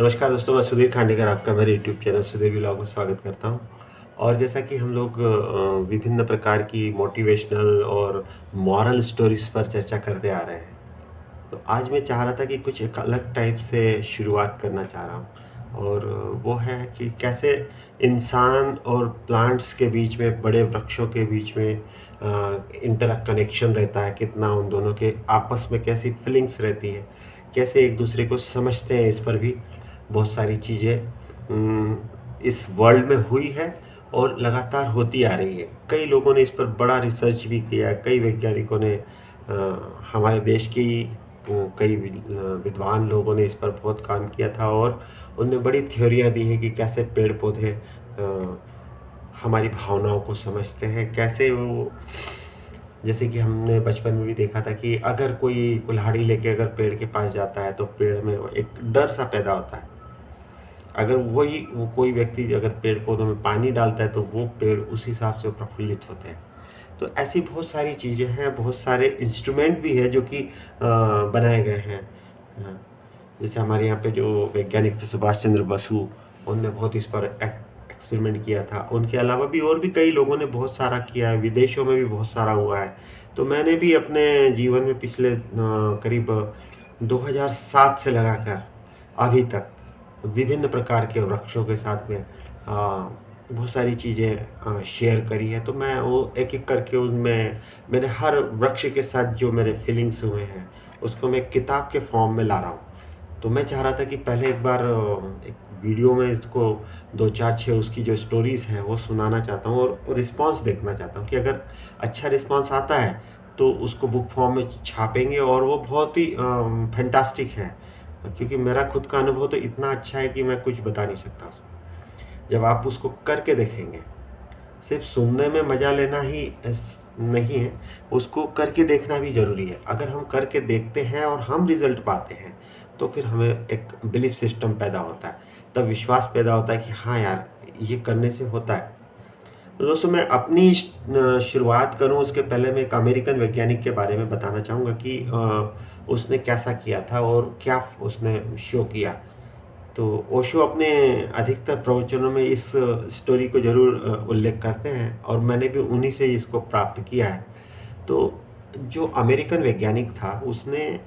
नमस्कार दोस्तों, मैं सुधीर खांडेकर आपका मेरे यूट्यूब चैनल सुधीर व्लॉग में स्वागत करता हूं। और जैसा कि हम लोग विभिन्न प्रकार की मोटिवेशनल और मॉरल स्टोरीज पर चर्चा करते आ रहे हैं, तो आज मैं चाह रहा था कि कुछ एक अलग टाइप से शुरुआत करना चाह रहा हूं। और वो है कि कैसे इंसान और प्लांट्स के बीच में, बड़े वृक्षों के बीच में इंटर कनेक्शन रहता है, कितना उन दोनों के आपस में कैसी फीलिंग्स रहती है, कैसे एक दूसरे को समझते हैं। इस पर भी बहुत सारी चीज़ें इस वर्ल्ड में हुई है और लगातार होती आ रही है। कई लोगों ने इस पर बड़ा रिसर्च भी किया है। कई वैज्ञानिकों ने हमारे देश की कई विद्वान लोगों ने इस पर बहुत काम किया था और उनने बड़ी थ्योरियाँ दी हैं कि कैसे पेड़ पौधे हमारी भावनाओं को समझते हैं, कैसे वो, जैसे कि हमने बचपन में भी देखा था कि अगर कोई कुल्हाड़ी लेके अगर पेड़ के पास जाता है तो पेड़ में एक डर सा पैदा होता है। अगर वो कोई व्यक्ति अगर पेड़ पौधों में पानी डालता है तो वो पेड़ उस हिसाब से प्रफुल्लित होते हैं। तो ऐसी बहुत सारी चीज़ें हैं, बहुत सारे इंस्ट्रूमेंट भी है जो कि बनाए गए हैं। अ, जैसे हमारे यहाँ पे जो वैज्ञानिक थे सुभाष चंद्र बसु, उनने बहुत इस पर एक्सपेरिमेंट किया था। उनके अलावा भी और भी कई लोगों ने बहुत सारा किया है, विदेशों में भी बहुत सारा हुआ है। तो मैंने भी अपने जीवन में पिछले करीब 2007 से लगाकर अभी तक विभिन्न प्रकार के वृक्षों के साथ में बहुत सारी चीज़ें शेयर करी है। तो मैं वो एक-एक करके उनमें मैंने हर वृक्ष के साथ जो मेरे फीलिंग्स हुए हैं, उसको मैं किताब के फॉर्म में ला रहा हूँ। तो मैं चाह रहा था कि पहले एक बार एक वीडियो में इसको 2, 4, 6 उसकी जो स्टोरीज़ हैं वो सुनाना चाहता हूँ और रिस्पॉन्स देखना चाहता हूँ कि अगर अच्छा रिस्पॉन्स आता है तो उसको बुक फॉर्म में छापेंगे। और वो बहुत ही फैंटास्टिक है, क्योंकि मेरा खुद का अनुभव तो इतना अच्छा है कि मैं कुछ बता नहीं सकता उसमें। जब आप उसको करके देखेंगे, सिर्फ सुनने में मज़ा लेना ही नहीं है, उसको करके देखना भी ज़रूरी है। अगर हम करके देखते हैं और हम रिज़ल्ट पाते हैं, तो फिर हमें एक बिलीफ सिस्टम पैदा होता है, तब विश्वास पैदा होता है कि हाँ यार, ये करने से होता है। तो दोस्तों, मैं अपनी शुरुआत करूँ उसके पहले मैं एक अमेरिकन वैज्ञानिक के बारे में बताना चाहूँगा कि उसने कैसा किया था और क्या उसने शो किया। तो ओशो अपने अधिकतर प्रवचनों में इस स्टोरी को ज़रूर उल्लेख करते हैं और मैंने भी उन्हीं से इसको प्राप्त किया है। तो जो अमेरिकन वैज्ञानिक था, उसने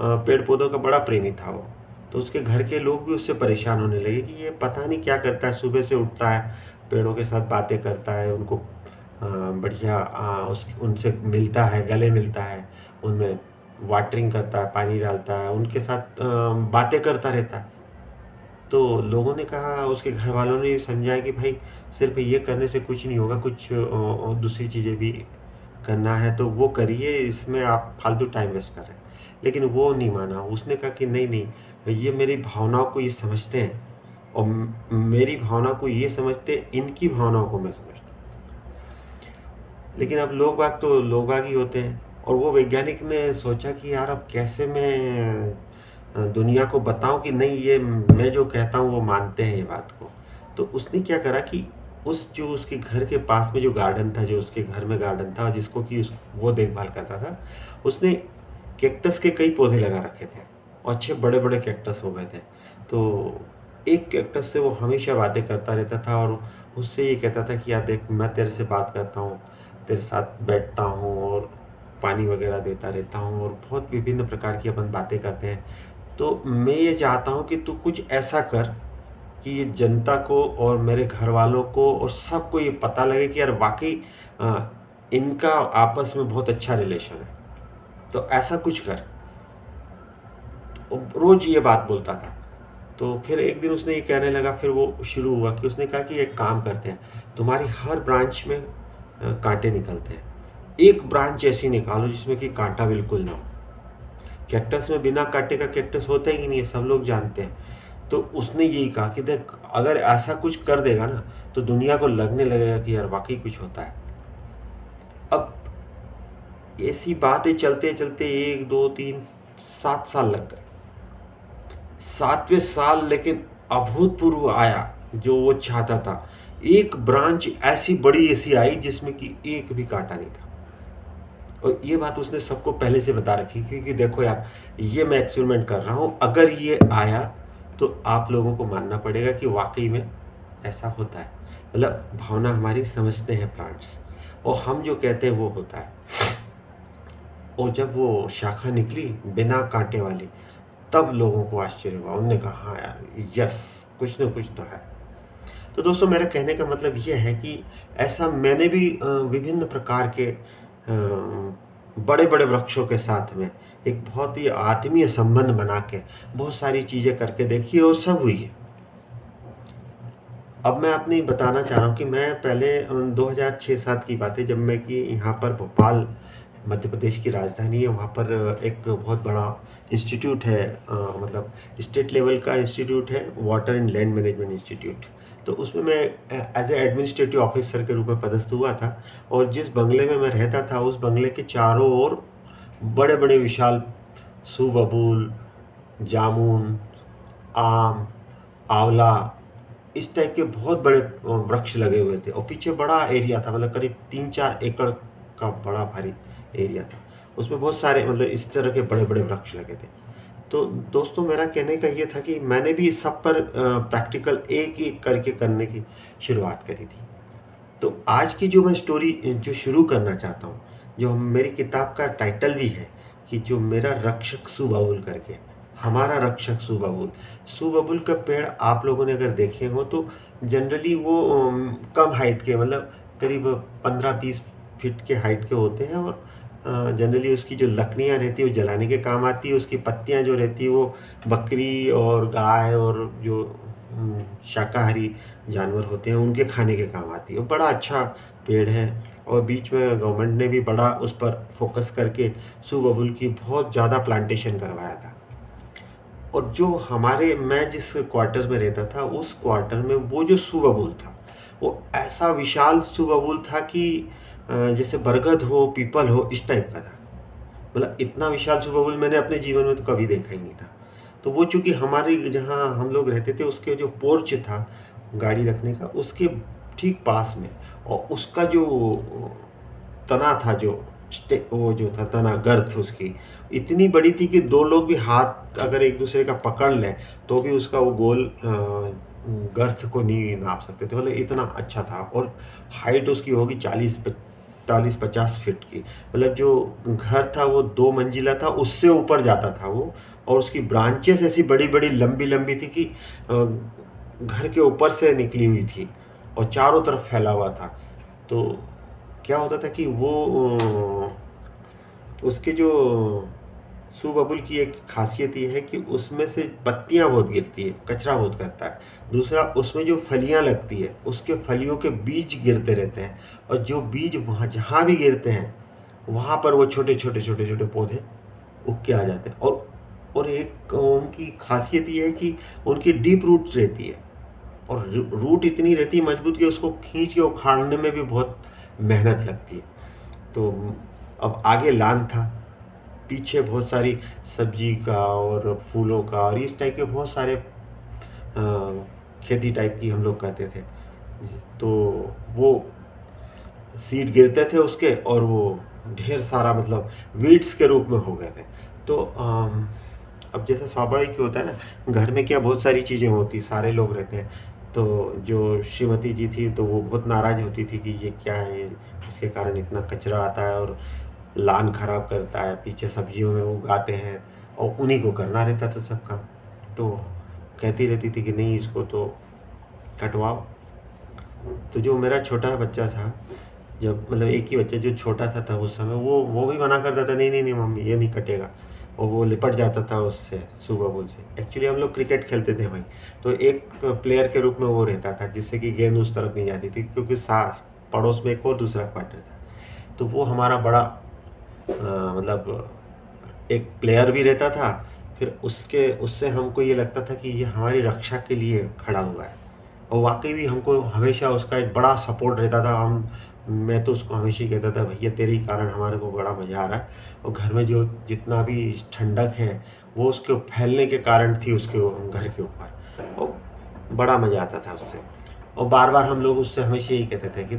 पेड़ पौधों का बड़ा प्रेमी था वो। तो उसके घर के लोग भी उससे परेशान होने लगे कि ये पता नहीं क्या करता है, सुबह से उठता है, पेड़ों के साथ बातें करता है, उनको बढ़िया उनसे मिलता है, गले मिलता है, उनमें वाटरिंग करता है, पानी डालता है, उनके साथ बातें करता रहता है। तो लोगों ने कहा, उसके घर वालों ने समझाया कि भाई सिर्फ ये करने से कुछ नहीं होगा, कुछ दूसरी चीज़ें भी करना है तो वो करिए, इसमें आप फालतू टाइम वेस्ट कर रहे हैं। लेकिन वो नहीं माना। उसने कहा कि नहीं नहीं, ये मेरी भावनाओं को ये समझते हैं और मेरी भावना को ये समझते हैं, इनकी भावनाओं को मैं समझता हूँ। लेकिन अब लोग बाग ही होते हैं। और वो वैज्ञानिक ने सोचा कि यार अब कैसे मैं दुनिया को बताऊं कि नहीं, ये मैं जो कहता हूँ वो मानते हैं ये बात को। तो उसने क्या करा कि जो उसके घर के पास में जो गार्डन था, जो उसके घर में गार्डन था जिसको कि वो देखभाल करता था, उसने कैक्टस के कई पौधे लगा रखे थे और अच्छे बड़े बड़े कैक्टस हो गए थे। तो एक कैक्टस से वो हमेशा बातें करता रहता था और उससे ये कहता था कि यार देख, मैं तेरे से बात करता हूँ, तेरे साथ बैठता हूँ और पानी वगैरह देता रहता हूँ और बहुत विभिन्न प्रकार की अपन बातें करते हैं। तो मैं ये चाहता हूँ कि तू कुछ ऐसा कर कि ये जनता को और मेरे घर वालों को और सबको ये पता लगे कि यार वाकई इनका आपस में बहुत अच्छा रिलेशन है, तो ऐसा कुछ कर। तो रोज ये बात बोलता था। तो फिर एक दिन उसने ये कहने लगा, फिर वो शुरू हुआ कि उसने कहा कि एक काम करते हैं, तुम्हारी हर ब्रांच में कांटे निकलते हैं, एक ब्रांच ऐसी निकालो जिसमें कि कांटा बिल्कुल ना हो। कैक्टस में बिना कांटे का कैक्टस होता ही नहीं है, सब लोग जानते हैं। तो उसने यही कहा कि देख, अगर ऐसा कुछ कर देगा ना तो दुनिया को लगने लगेगा कि यार वाकई कुछ होता है। अब ऐसी बातें चलते चलते 1, 2, 3, 7 साल लग गए। 7वें साल लेकिन अभूतपूर्व आया जो वो चाहता था। एक ब्रांच ऐसी बड़ी ऐसी आई जिसमें कि एक भी कांटा नहीं था। और ये बात उसने सबको पहले से बता रखी थी कि देखो यार, ये मैं एक्सपेरिमेंट कर रहा हूँ, अगर ये आया तो आप लोगों को मानना पड़ेगा कि वाक़ई में ऐसा होता है। मतलब भावना हमारी समझते हैं प्लांट्स, और हम जो कहते हैं वो होता है। और जब वो शाखा निकली बिना काँटे वाली, तब लोगों को आश्चर्य हुआ। उन्होंने कहा हाँ यार, यस, कुछ ना कुछ तो है। तो दोस्तों, मेरा कहने का मतलब ये है कि ऐसा मैंने भी विभिन्न प्रकार के बड़े-बड़े वृक्षों के साथ में एक बहुत ही आत्मीय संबंध बना के बहुत सारी चीज़ें करके देखी और सब हुई है। अब मैं अपनी बताना चाह रहा हूँ कि मैं पहले 2006-7 की बात है, जब मैं कि यहाँ पर भोपाल मध्य प्रदेश की राजधानी है, वहाँ पर एक बहुत बड़ा इंस्टीट्यूट है, मतलब स्टेट लेवल का इंस्टीट्यूट है, water and land management institute. तो उसमें मैं एज ए एडमिनिस्ट्रेटिव ऑफिसर के रूप में पदस्थ हुआ था। और जिस बंगले में मैं रहता था, उस बंगले के चारों ओर बड़े बड़े विशाल सूबबूल, जामुन, आम, आंवला, इस टाइप के बहुत बड़े वृक्ष लगे हुए थे। और पीछे बड़ा एरिया था, मतलब करीब 3-4 एकड़ का बड़ा भारी एरिया था। उसमें बहुत सारे मतलब इस तरह के बड़े बड़े वृक्ष लगे थे। तो दोस्तों, मेरा कहने का ये था कि मैंने भी सब पर प्रैक्टिकल एक एक करके करने की शुरुआत करी थी। तो आज की जो मैं स्टोरी जो शुरू करना चाहता हूँ, जो मेरी किताब का टाइटल भी है कि जो मेरा रक्षक सुबबुल करके, हमारा रक्षक सुबबुल। सुबबुल का पेड़ आप लोगों ने अगर देखे हो तो जनरली वो कम हाइट के, मतलब करीब 15-20 फीट के हाइट के होते हैं। और जनरली उसकी जो लकड़ियाँ रहती है वो जलाने के काम आती है। उसकी पत्तियाँ जो रहती है वो बकरी और गाय और जो शाकाहारी जानवर होते हैं उनके खाने के काम आती है। वो बड़ा अच्छा पेड़ है। और बीच में गवर्नमेंट ने भी बड़ा उस पर फोकस करके सुबबुल की बहुत ज़्यादा प्लांटेशन करवाया था। और जो हमारे मैं जिस क्वार्टर में रहता था, उस क्वार्टर में वो जो सुबबुल था, वो ऐसा विशाल सुबबुल था कि जैसे बरगद हो, पीपल हो, इस टाइप का था। मतलब इतना विशाल सुबबुल मैंने अपने जीवन में तो कभी देखा ही नहीं था। तो वो चूँकि हमारे जहाँ हम लोग रहते थे, उसके जो पोर्च था गाड़ी रखने का, उसके ठीक पास में, और उसका जो तना था, जो वो जो था तना, गर्थ उसकी इतनी बड़ी थी कि दो लोग भी हाथ अगर एक दूसरे का पकड़ लें तो भी उसका वो गोल गर्थ को नहीं नाप सकते थे। मतलब इतना अच्छा था। और हाइट उसकी होगी 40-50 फीट की। मतलब जो घर था वो 2 मंजिला था, उससे ऊपर जाता था वो। और उसकी ब्रांचेस ऐसी बड़ी बड़ी लंबी लंबी थी कि घर के ऊपर से निकली हुई थी और चारों तरफ फैला हुआ था। तो क्या होता था कि वो उसके जो सुबबुल की एक खासियत ये है कि उसमें से पत्तियां बहुत गिरती है, कचरा बहुत करता है। दूसरा, उसमें जो फलियां लगती है, उसके फलियों के बीज गिरते रहते हैं। और जो बीज वहाँ जहाँ भी गिरते हैं, वहाँ पर वो छोटे छोटे छोटे छोटे पौधे उग के आ जाते हैं। और एक उनकी खासियत ये है कि उनकी डीप रूट्स रहती है। और रूट इतनी रहती है मजबूत कि उसको खींच के उखाड़ने में भी बहुत मेहनत लगती है। तो अब आगे लान था, पीछे बहुत सारी सब्जी का और फूलों का और इस टाइप के बहुत सारे खेती टाइप की हम लोग करते थे। तो वो सीड गिरते थे उसके, और वो ढेर सारा मतलब वीड्स के रूप में हो गए थे। तो अब जैसा स्वाभाविक ही होता है ना, घर में क्या बहुत सारी चीज़ें होती, सारे लोग रहते हैं। तो जो श्रीमती जी थी, तो वो बहुत नाराज़ होती थी कि ये क्या है, इसके कारण इतना कचरा आता है और लान खराब करता है, पीछे सब्जियों में उगाते हैं और उन्हीं को करना रहता था सब काम। तो कहती रहती थी कि नहीं, इसको तो कटवाओ। तो जो मेरा छोटा बच्चा था, जब मतलब एक ही बच्चा जो छोटा था उस समय, वो भी मना करता था, नहीं नहीं नहीं मम्मी, ये नहीं कटेगा। और वो लिपट जाता था उससे, सुबबुल से। एक्चुअली हम लोग क्रिकेट खेलते थे भाई। तो एक प्लेयर के रूप में वो रहता था, जिससे कि गेंद उस तरफ नहीं जाती थी, क्योंकि पड़ोस में एक और दूसरा क्वार्टर था। तो वो हमारा बड़ा मतलब एक प्लेयर भी रहता था। फिर उससे हमको ये लगता था कि ये हमारी रक्षा के लिए खड़ा हुआ है। और वाकई भी हमको हमेशा उसका एक बड़ा सपोर्ट रहता था। मैं तो उसको हमेशा ही कहता था, भैया तेरे ही कारण हमारे को बड़ा मज़ा आ रहा है। और घर में जो जितना भी ठंडक है, वो उसके फैलने के कारण थी, उसके घर के ऊपर। और बड़ा मज़ा आता था उससे। और बार बार हम लोग उससे हमेशा यही कहते थे कि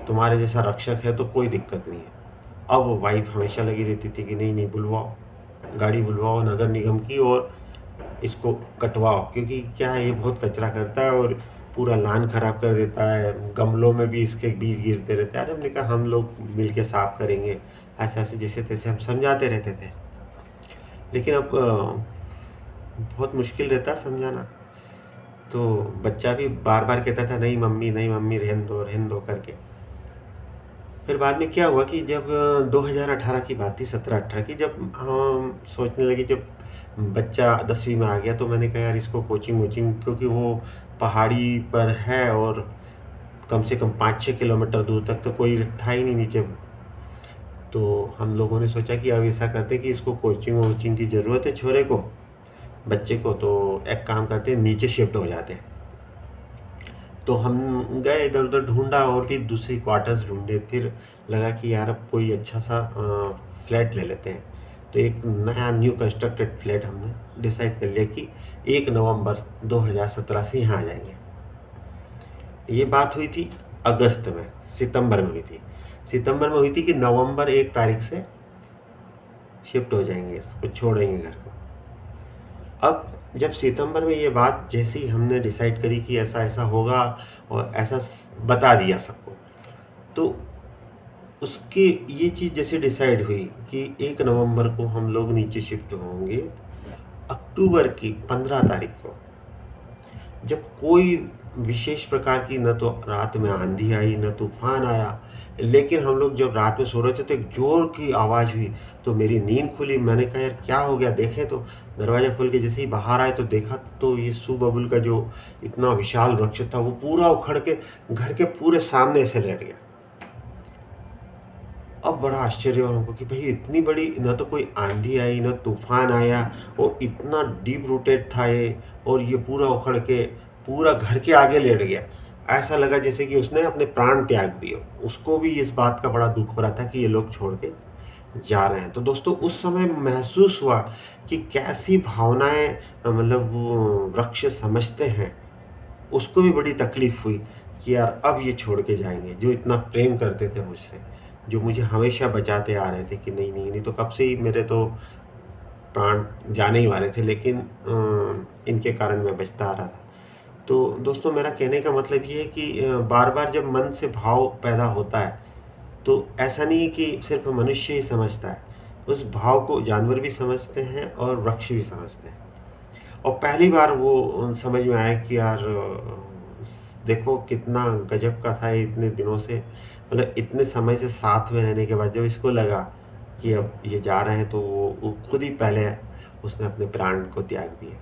तुम्हारे जैसा रक्षक है तो कोई दिक्कत नहीं है। अब वाइफ हमेशा लगी रहती थी कि नहीं नहीं, बुलवाओ, गाड़ी बुलवाओ नगर निगम की, और इसको कटवाओ, क्योंकि क्या है ये बहुत कचरा करता है और पूरा लान खराब कर देता है, गमलों में भी इसके बीज गिरते रहते हैं। अरे हमने कहा हम लोग मिल के साफ करेंगे, ऐसे ऐसे जैसे तैसे हम समझाते रहते थे। लेकिन अब बहुत मुश्किल रहता है समझाना। तो बच्चा भी बार बार कहता था नहीं मम्मी नहीं मम्मी, रहन दो करके। फिर बाद में क्या हुआ कि जब 2018 की बात थी, 17-18 की, जब हम सोचने लगे, जब बच्चा 10वीं में आ गया, तो मैंने कहा यार इसको कोचिंग वोचिंग, क्योंकि वो पहाड़ी पर है और कम से कम 5-6 किलोमीटर दूर तक तो कोई था ही नहीं नीचे। तो हम लोगों ने सोचा कि अब ऐसा करते कि इसको कोचिंग वोचिंग की ज़रूरत है छोरे को, बच्चे को, तो एक काम करते हैं नीचे शिफ्ट हो जाते हैं। तो हम गए इधर उधर ढूंढा और भी दूसरी क्वार्टर्स ढूंढे, फिर लगा कि यार अब कोई अच्छा सा फ्लैट ले लेते हैं। तो एक नया न्यू कंस्ट्रक्टेड फ्लैट हमने डिसाइड कर लिया कि 1 नवंबर 2017 से यहाँ आ जाएंगे। ये बात हुई थी अगस्त में, सितंबर में हुई थी। सितंबर में हुई थी कि नवंबर 1 तारीख से शिफ्ट हो जाएंगे, इसको छोड़ेंगे घर को। अब जब सितंबर में ये बात जैसे ही हमने डिसाइड करी कि ऐसा ऐसा होगा और ऐसा बता दिया सबको, तो उसके ये चीज़ जैसे डिसाइड हुई कि 1 नवंबर को हम लोग नीचे शिफ्ट होंगे, अक्टूबर की 15 तारीख को जब कोई विशेष प्रकार की न तो रात में आंधी आई न तूफान आया, लेकिन हम लोग जब रात में सो रहे थे तो एक जोर की आवाज़ हुई, तो मेरी नींद खुली। मैंने कहा यार क्या हो गया, देखें तो दरवाज़ा खोल के जैसे ही बाहर आए तो देखा तो ये सुबबुल का जो इतना विशाल वृक्ष था वो पूरा उखड़ के घर के पूरे सामने से लेट गया। अब बड़ा आश्चर्य हुआ हमको कि भाई इतनी बड़ी, न तो कोई आंधी आई न तूफान आया, और इतना डीप रूटेड था ये, और ये पूरा उखड़ के पूरा घर के आगे लेट गया। ऐसा लगा जैसे कि उसने अपने प्राण त्याग दिए। उसको भी इस बात का बड़ा दुख हो रहा था कि ये लोग छोड़ के जा रहे हैं। तो दोस्तों उस समय महसूस हुआ कि कैसी भावनाएं मतलब वो वृक्ष समझते हैं। उसको भी बड़ी तकलीफ हुई कि यार अब ये छोड़ के जाएंगे, जो इतना प्रेम करते थे मुझसे, जो मुझे हमेशा बचाते आ रहे थे कि नहीं नहीं नहीं, तो कब से ही मेरे तो प्राण जाने ही वाले थे, लेकिन इनके कारण मैं बचता आ रहा था। तो दोस्तों मेरा कहने का मतलब ये है कि बार बार जब मन से भाव पैदा होता है, तो ऐसा नहीं है कि सिर्फ मनुष्य ही समझता है, उस भाव को जानवर भी समझते हैं और वृक्ष भी समझते हैं। और पहली बार वो समझ में आया कि यार देखो कितना गजब का था ये, इतने दिनों से मतलब इतने समय से साथ में रहने के बाद जब इसको लगा कि अब ये जा रहे हैं, तो वो खुद ही पहले उसने अपने प्राण को त्याग दिए।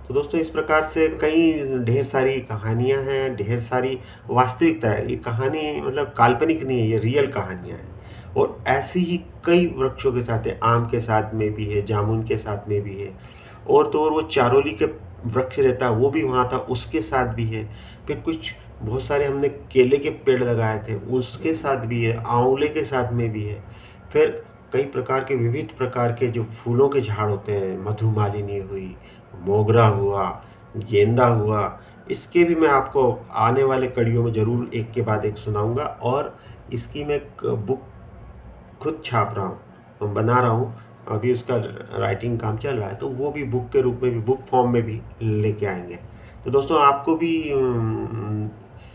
तो दोस्तों इस प्रकार से कई ढेर सारी कहानियाँ हैं, ढेर सारी वास्तविकता है। ये कहानी मतलब काल्पनिक नहीं है, ये रियल कहानियाँ हैं। और ऐसी ही कई वृक्षों के साथ है, आम के साथ में भी है, जामुन के साथ में भी है, और तो और वो चारोली के वृक्ष रहता है वो भी वहाँ था, उसके साथ भी है। फिर कुछ बहुत सारे हमने केले के पेड़ लगाए थे उसके साथ भी है, आंवले के साथ में भी है। फिर कई प्रकार के विविध प्रकार के जो फूलों के झाड़ होते हैं, मधुमालिनी हुई, मोगरा हुआ, गेंदा हुआ, इसके भी मैं आपको आने वाले कड़ियों में ज़रूर एक के बाद एक सुनाऊंगा। और इसकी मैं एक बुक खुद छाप रहा हूँ, बना रहा हूँ, अभी उसका राइटिंग काम चल रहा है, तो वो भी बुक के रूप में भी, बुक फॉर्म में भी लेके आएंगे। तो दोस्तों आपको भी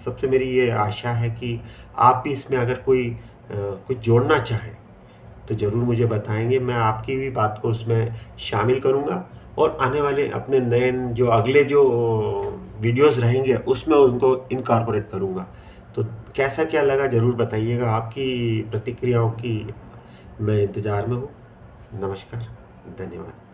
सबसे मेरी ये आशा है कि आप भी इसमें अगर कोई कुछ जोड़ना चाहें तो ज़रूर मुझे बताएंगे, मैं आपकी भी बात को उसमें शामिल करूँगा, और आने वाले अपने नए जो अगले जो वीडियोस रहेंगे उसमें उनको इनकॉर्पोरेट करूँगा। तो कैसा क्या लगा ज़रूर बताइएगा, आपकी प्रतिक्रियाओं की मैं इंतज़ार में हूँ। नमस्कार, धन्यवाद।